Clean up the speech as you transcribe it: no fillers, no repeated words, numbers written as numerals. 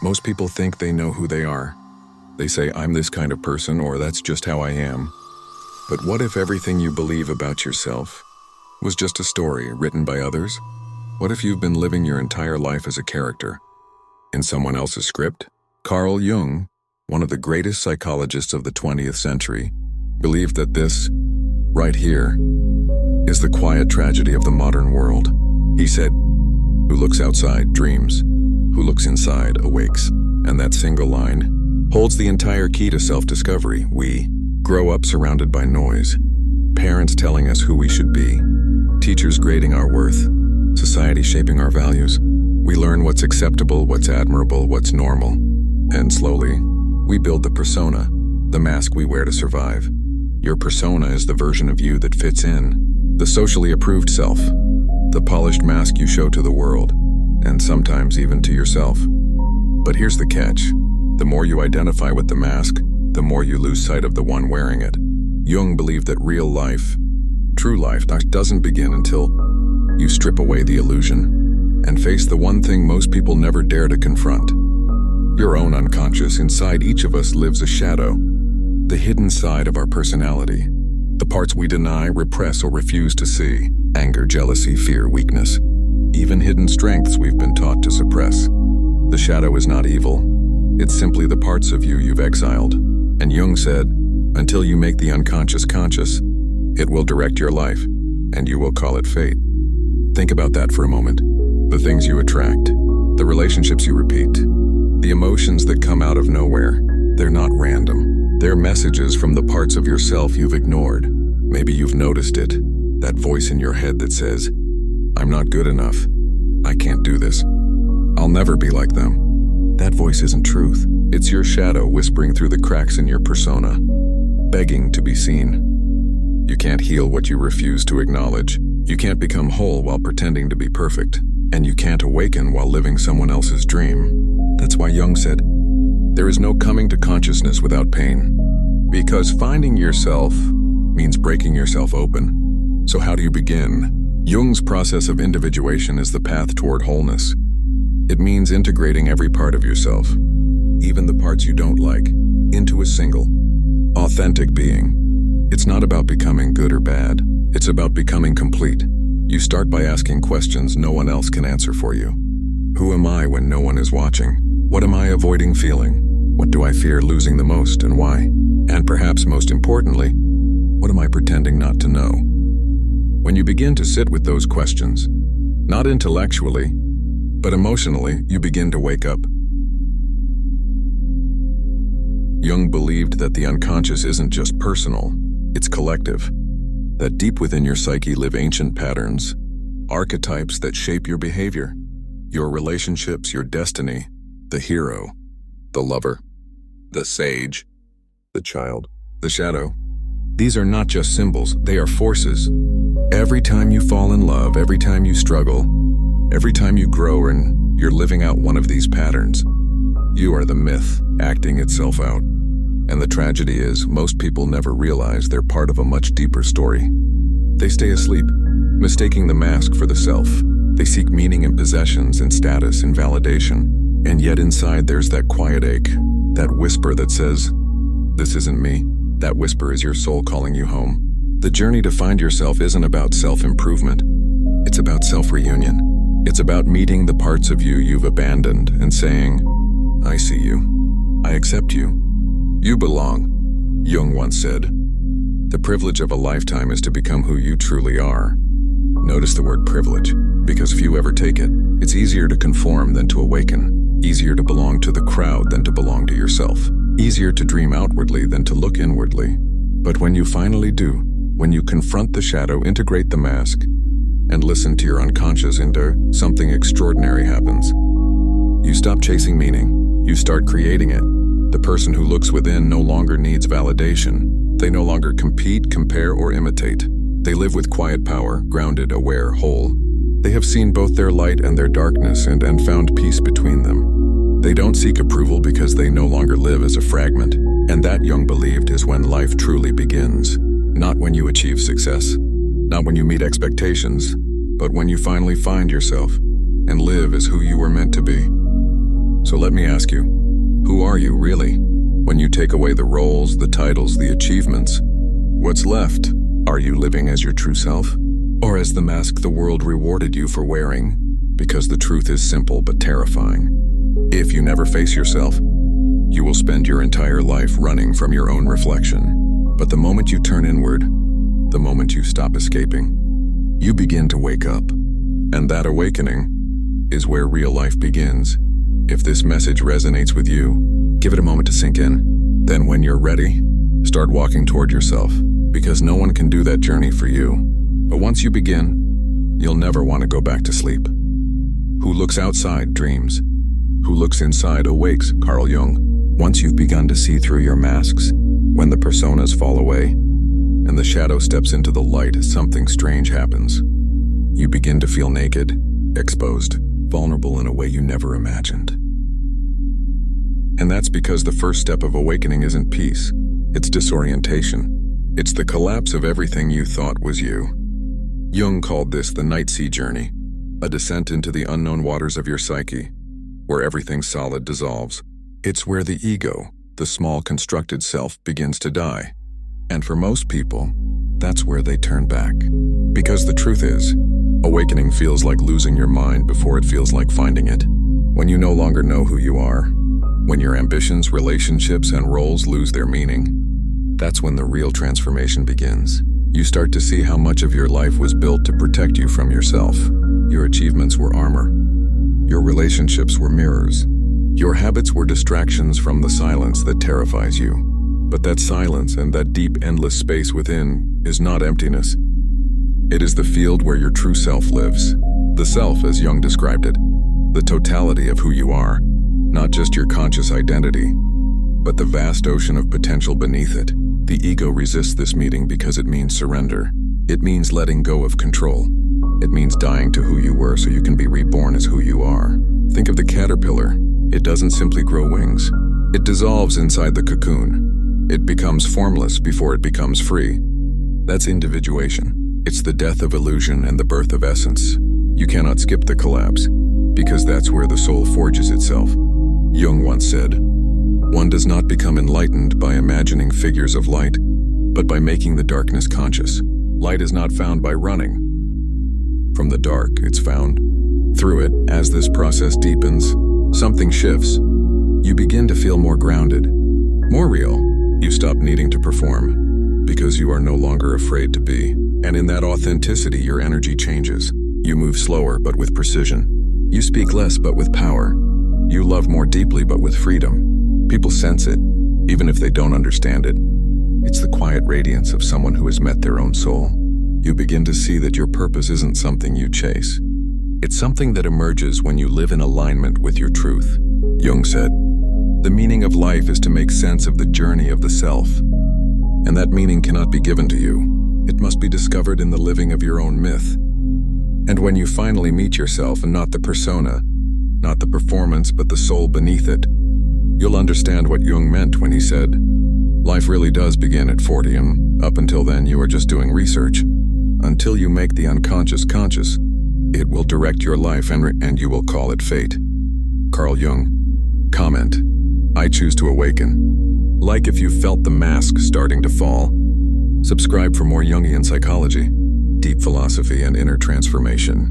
Most people think they know who they are. They say, I'm this kind of person, or that's just how I am. But what if everything you believe about yourself was just a story written by others? What if you've been living your entire life as a character in someone else's script? Carl Jung, one of the greatest psychologists of the 20th century, believed that this, right here, is the quiet tragedy of the modern world. He said, who looks outside dreams, who looks inside awakes. And that single line holds the entire key to self-discovery. We grow up surrounded by noise, parents telling us who we should be, teachers grading our worth, society shaping our values. We learn what's acceptable, what's admirable, what's normal. And slowly, we build the persona, the mask we wear to survive. Your persona is the version of you that fits in, the socially approved self, the polished mask you show to the world, and sometimes even to yourself. But here's the catch. The more you identify with the mask, the more you lose sight of the one wearing it. Jung believed that real life, true life, doesn't begin until you strip away the illusion and face the one thing most people never dare to confront. Your own unconscious. Inside each of us lives a shadow, the hidden side of our personality, the parts we deny, repress, or refuse to see. Anger, jealousy, fear, weakness, even hidden strengths we've been taught to suppress. The shadow is not evil. It's simply the parts of you you've exiled. And Jung said, until you make the unconscious conscious, it will direct your life, and you will call it fate. Think about that for a moment. The things you attract, the relationships you repeat, the emotions that come out of nowhere, they're not random. They're messages from the parts of yourself you've ignored. Maybe you've noticed it, that voice in your head that says, I'm not good enough. I can't do this. I'll never be like them. That voice isn't truth. It's your shadow whispering through the cracks in your persona, begging to be seen. You can't heal what you refuse to acknowledge. You can't become whole while pretending to be perfect. And you can't awaken while living someone else's dream. That's why Jung said, there is no coming to consciousness without pain. Because finding yourself means breaking yourself open. So how do you begin? Jung's process of individuation is the path toward wholeness. It means integrating every part of yourself, even the parts you don't like, into a single, authentic being. It's not about becoming good or bad. It's about becoming complete. You start by asking questions no one else can answer for you. Who am I when no one is watching? What am I avoiding feeling? What do I fear losing the most and why? And perhaps most importantly, what am I pretending not to know? When you begin to sit with those questions, not intellectually, but emotionally, you begin to wake up. Jung believed that the unconscious isn't just personal, it's collective. That deep within your psyche live ancient patterns, archetypes that shape your behavior, your relationships, your destiny, the hero, the lover, the sage, the child, the shadow. These are not just symbols, they are forces. Every time you fall in love, every time you struggle, every time you grow and you're living out one of these patterns, you are the myth acting itself out. And the tragedy is, most people never realize they're part of a much deeper story. They stay asleep, mistaking the mask for the self. They seek meaning in possessions and status and validation. And yet inside there's that quiet ache, that whisper that says, this isn't me. That whisper is your soul calling you home. The journey to find yourself isn't about self-improvement. It's about self-reunion. It's about meeting the parts of you you've abandoned and saying, I see you. I accept you. You belong. Jung once said, the privilege of a lifetime is to become who you truly are. Notice the word privilege, because few ever take it. It's easier to conform than to awaken. Easier to belong to the crowd than to belong to yourself. Easier to dream outwardly than to look inwardly. But when you finally do, when you confront the shadow, integrate the mask, and listen to your unconscious inner, something extraordinary happens. You stop chasing meaning. You start creating it. The person who looks within no longer needs validation. They no longer compete, compare, or imitate. They live with quiet power, grounded, aware, whole. They have seen both their light and their darkness and found peace between them. They don't seek approval because they no longer live as a fragment. And that, Jung believed, is when life truly begins. Not when you achieve success, not when you meet expectations, but when you finally find yourself and live as who you were meant to be. So let me ask you, who are you really? When you take away the roles, the titles, the achievements, what's left? Are you living as your true self? Or as the mask the world rewarded you for wearing? Because the truth is simple but terrifying. If you never face yourself, you will spend your entire life running from your own reflection. But the moment you turn inward, the moment you stop escaping, you begin to wake up. And that awakening is where real life begins. If this message resonates with you, give it a moment to sink in. Then when you're ready, start walking toward yourself, because no one can do that journey for you. But once you begin, you'll never want to go back to sleep. Who looks outside dreams. Who looks inside awakes, Carl Jung. Once you've begun to see through your masks, when the personas fall away, and the shadow steps into the light, something strange happens. You begin to feel naked, exposed, vulnerable in a way you never imagined. And that's because the first step of awakening isn't peace, it's disorientation. It's the collapse of everything you thought was you. Jung called this the night sea journey, a descent into the unknown waters of your psyche, where everything solid dissolves. It's where the ego, the small constructed self, begins to die. And for most people, that's where they turn back. Because the truth is, awakening feels like losing your mind before it feels like finding it. When you no longer know who you are, when your ambitions, relationships, and roles lose their meaning, that's when the real transformation begins. You start to see how much of your life was built to protect you from yourself. Your achievements were armor. Your relationships were mirrors. Your habits were distractions from the silence that terrifies you. But that silence and that deep, endless space within is not emptiness. It is the field where your true self lives. The self, as Jung described it, the totality of who you are, not just your conscious identity, but the vast ocean of potential beneath it. The ego resists this meeting because it means surrender. It means letting go of control. It means dying to who you were so you can be reborn as who you are. Think of the caterpillar. It doesn't simply grow wings. It dissolves inside the cocoon. It becomes formless before it becomes free. That's individuation. It's the death of illusion and the birth of essence. You cannot skip the collapse, because that's where the soul forges itself. Jung once said, "One does not become enlightened by imagining figures of light, but by making the darkness conscious." Light is not found by running from the dark, it's found through it. As this process deepens, something shifts. You begin to feel more grounded, more real. You stop needing to perform, because you are no longer afraid to be. And in that authenticity, your energy changes. You move slower, but with precision. You speak less, but with power. You love more deeply, but with freedom. People sense it, even if they don't understand it. It's the quiet radiance of someone who has met their own soul. You begin to see that your purpose isn't something you chase. It's something that emerges when you live in alignment with your truth. Jung said, "The meaning of life is to make sense of the journey of the self. And that meaning cannot be given to you. It must be discovered in the living of your own myth. And when you finally meet yourself, and not the persona, not the performance, but the soul beneath it, you'll understand what Jung meant when he said, life really does begin at 40, and up until then you are just doing research. Until you make the unconscious conscious, it will direct your life and you will call it fate." Carl Jung. Comment: I choose to awaken. Like if you felt the mask starting to fall. Subscribe for more Jungian psychology, deep philosophy, and inner transformation.